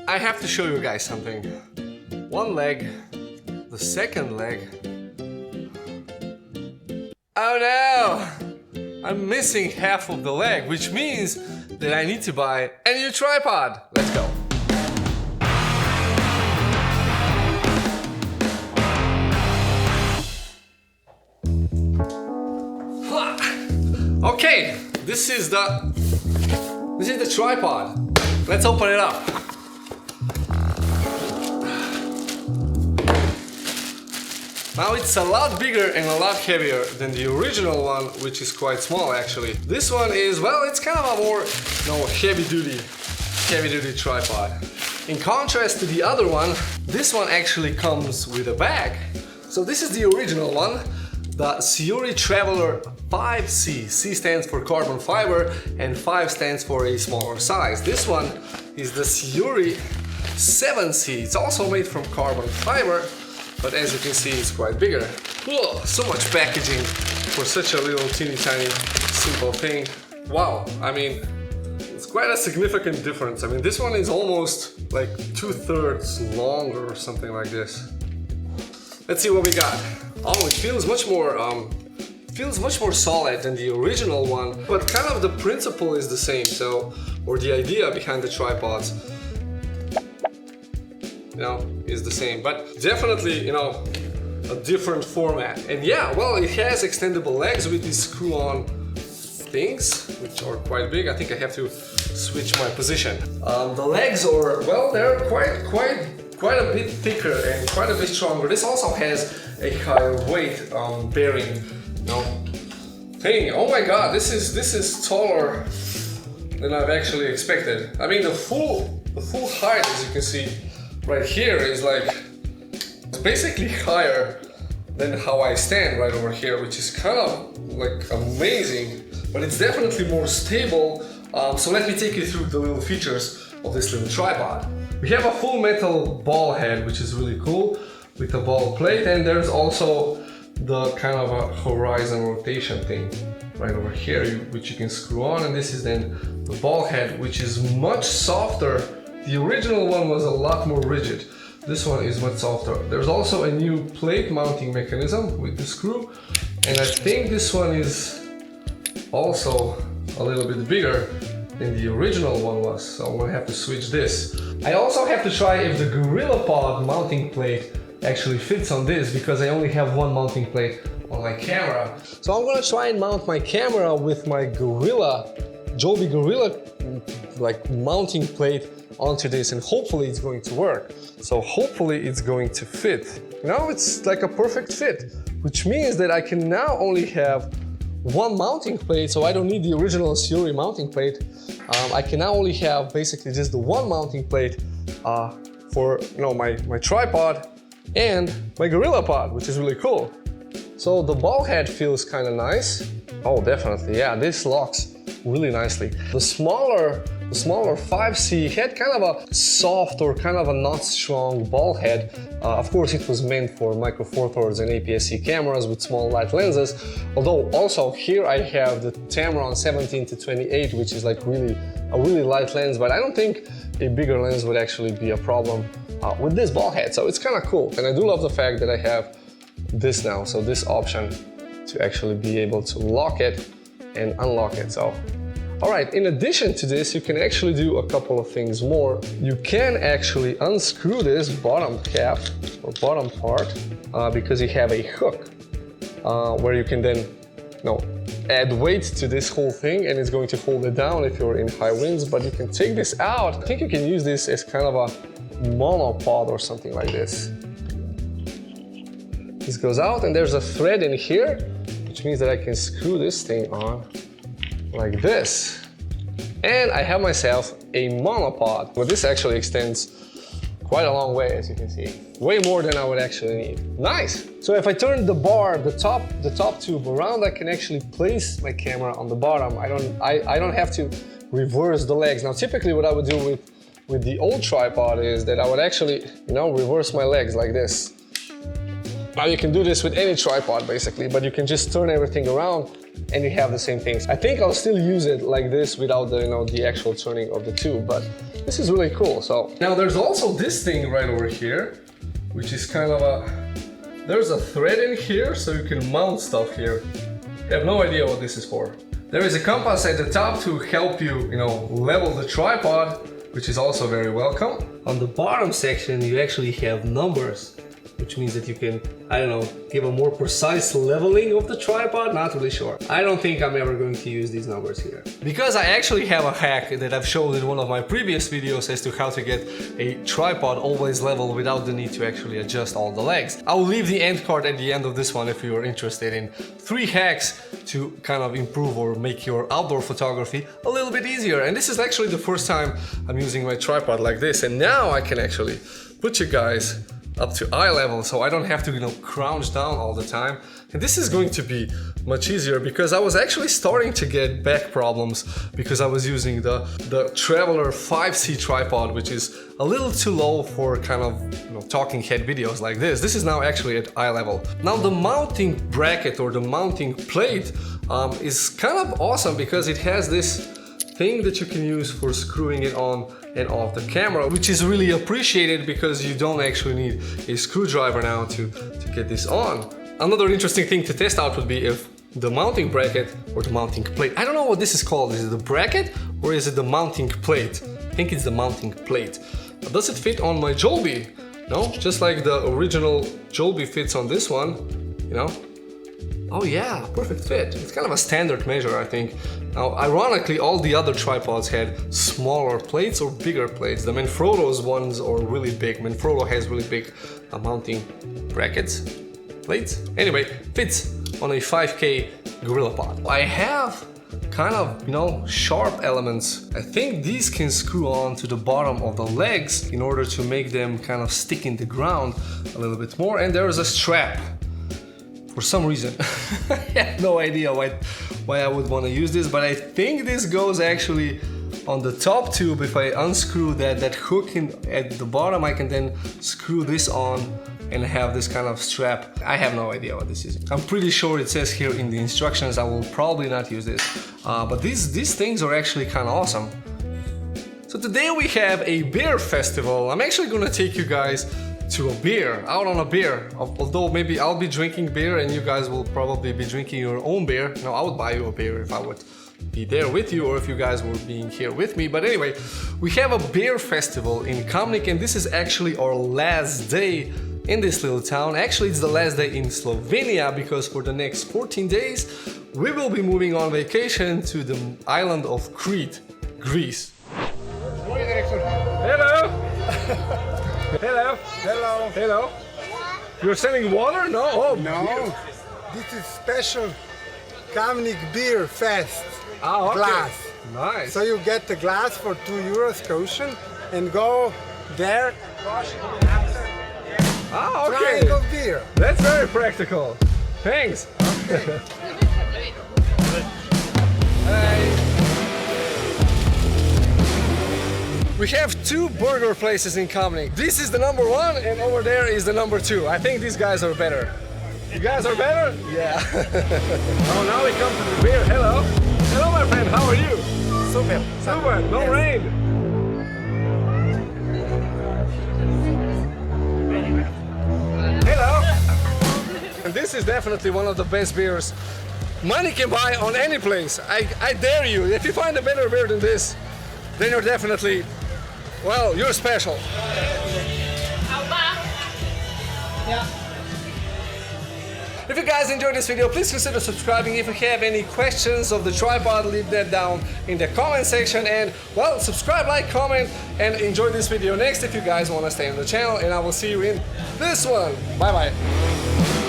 I have to show you guys something. One leg, the second leg. Oh no! I'm missing half of the leg, which means that I need to buy a new tripod. Let's go. Okay, this is the tripod. Let's open it up. Now it's a lot bigger and a lot heavier than the original one, which is quite small actually. This one is, well, it's kind of a more, heavy duty tripod. In contrast to the other one, this one actually comes with a bag. So this is the original one, the SIRUI Traveler 5C. C stands for carbon fiber and 5 stands for a smaller size. This one is the SIRUI 7C. It's also made from carbon fiber, but as you can see, it's quite bigger. Whoa, so much packaging for such a little teeny tiny simple thing. Wow, I mean, it's quite a significant difference. I mean, this one is almost like 2/3 longer or something like this. Let's see what we got. Oh, it feels much more solid than the original one, but kind of the principle is the same, or the idea behind the tripods, is the same, but definitely, a different format. And yeah, well, it has extendable legs with these screw-on things, which are quite big. I think I have to switch my position. The legs are, well, they're quite a bit thicker and quite a bit stronger. This also has a higher weight bearing, thing. Oh my god, this is taller than I've actually expected. I mean, the full height, as you can see right here, is it's basically higher than how I stand right over here, which is kind of amazing, but it's definitely more stable. So let me take you through the little features of this little tripod. We have a full metal ball head, which is really cool, with a ball plate, and there's also the kind of a horizon rotation thing right over here, which you can screw on, and this is then the ball head, which is much softer. The original one was a lot more rigid. This one is much softer. There's also a new plate mounting mechanism with the screw, and I think this one is also a little bit bigger than the original one was, so I'm gonna have to switch this. I also have to try if the GorillaPod mounting plate actually fits on this, because I only have one mounting plate on my camera. So I'm gonna try and mount my camera with my Joby Gorilla mounting plate onto this, and hopefully it's going to work. So hopefully it's going to fit. Now it's like a perfect fit, which means that I can now only have one mounting plate, so I don't need the original SIRUI mounting plate. I can now only have basically just the one mounting plate for my tripod and my GorillaPod, which is really cool. So the ball head feels kind of nice. Oh, definitely, yeah, this locks really nicely. The smaller 5C had kind of a soft or kind of a not strong ball head. Of course, it was meant for micro four thirds and APS-C cameras with small light lenses. Although also here I have the Tamron 17-28, which is a really light lens, but I don't think a bigger lens would actually be a problem with this ball head. So it's kind of cool, and I do love the fact that I have this now. So this option to actually be able to lock it and unlock it. So, all right, in addition to this, you can actually do a couple of things more. You can actually unscrew this bottom cap or bottom part because you have a hook where you can then add weight to this whole thing, and it's going to hold it down if you're in high winds. But you can take this out. I think you can use this as kind of a monopod or something like this. This goes out, and there's a thread in here, which means that I can screw this thing on like this. And I have myself a monopod. But this actually extends quite a long way, as you can see. Way more than I would actually need. Nice! So if I turn the bar, the top tube around, I can actually place my camera on the bottom. I don't have to reverse the legs. Now typically what I would do with the old tripod is that I would actually, reverse my legs like this. Now you can do this with any tripod basically, but you can just turn everything around and you have the same things. I think I'll still use it like this without the, the actual turning of the tube, but this is really cool. So now there's also this thing right over here, which is kind of there's a thread in here so you can mount stuff here. I have no idea what this is for. There is a compass at the top to help you, level the tripod, which is also very welcome. On the bottom section, you actually have numbers, which means that you can, give a more precise leveling of the tripod. Not really sure. I don't think I'm ever going to use these numbers here. Because I actually have a hack that I've shown in one of my previous videos as to how to get a tripod always level without the need to actually adjust all the legs. I'll leave the end card at the end of this one if you're interested in 3 hacks to kind of improve or make your outdoor photography a little bit easier. And this is actually the first time I'm using my tripod like this, and now I can actually put you guys up to eye level, so I don't have to, crouch down all the time. And this is going to be much easier because I was actually starting to get back problems because I was using the Traveler 5C tripod, which is a little too low for kind of, talking head videos like this. This is now actually at eye level. Now the mounting bracket or the mounting plate is kind of awesome because it has this thing that you can use for screwing it on and off the camera, which is really appreciated because you don't actually need a screwdriver now to get this on. Another interesting thing to test out would be if the mounting bracket or the mounting plate, I don't know what this is called, is it the bracket or is it the mounting plate? I think it's the mounting plate. Does it fit on my Joby? No, just like the original Joby fits on this one, Oh yeah, perfect fit. It's kind of a standard measure, I think. Now, ironically, all the other tripods had smaller plates or bigger plates. The Manfrotto's ones are really big. Manfrotto has really big mounting brackets, plates. Anyway, fits on a 5K GorillaPod. I have kind of, sharp elements. I think these can screw on to the bottom of the legs in order to make them kind of stick in the ground a little bit more. And there is a strap. For some reason, I have no idea why I would want to use this, but I think this goes actually on the top tube. If I unscrew that hook at the bottom, I can then screw this on and have this kind of strap. I have no idea what this is. I'm pretty sure it says here in the instructions. I will probably not use this, but these things are actually kind of awesome. So today we have a beer festival. I'm actually gonna take you guys to a beer, out on a beer. Although maybe I'll be drinking beer and you guys will probably be drinking your own beer. No, I would buy you a beer if I would be there with you or if you guys were being here with me. But anyway, we have a beer festival in Kamnik and this is actually our last day in this little town. Actually, it's the last day in Slovenia because for the next 14 days we will be moving on vacation to the island of Crete, Greece. Hello! Hello. Hello. Hello. You're selling water? No? Oh, no. Beer. This is special Kamnik Beer Fest Okay. glass. Nice. So you get the glass for €2 caution and go there. Okay. Triangle beer. That's very practical. Thanks. Okay. We have 2 burger places in Kamnik. This is the number 1 and over there is the number 2. I think these guys are better. You guys are better? Yeah. Oh, now we come to the beer. Hello. Hello, my friend. How are you? Super. Super. No rain. Hello. And this is definitely one of the best beers money can buy on any place. I dare you. If you find a better beer than this, then you're definitely, well, you're special. If you guys enjoyed this video, please consider subscribing. If you have any questions of the tripod, leave that down in the comment section. And, well, subscribe, like, comment, and enjoy this video next if you guys want to stay on the channel. And I will see you in this one. Bye-bye.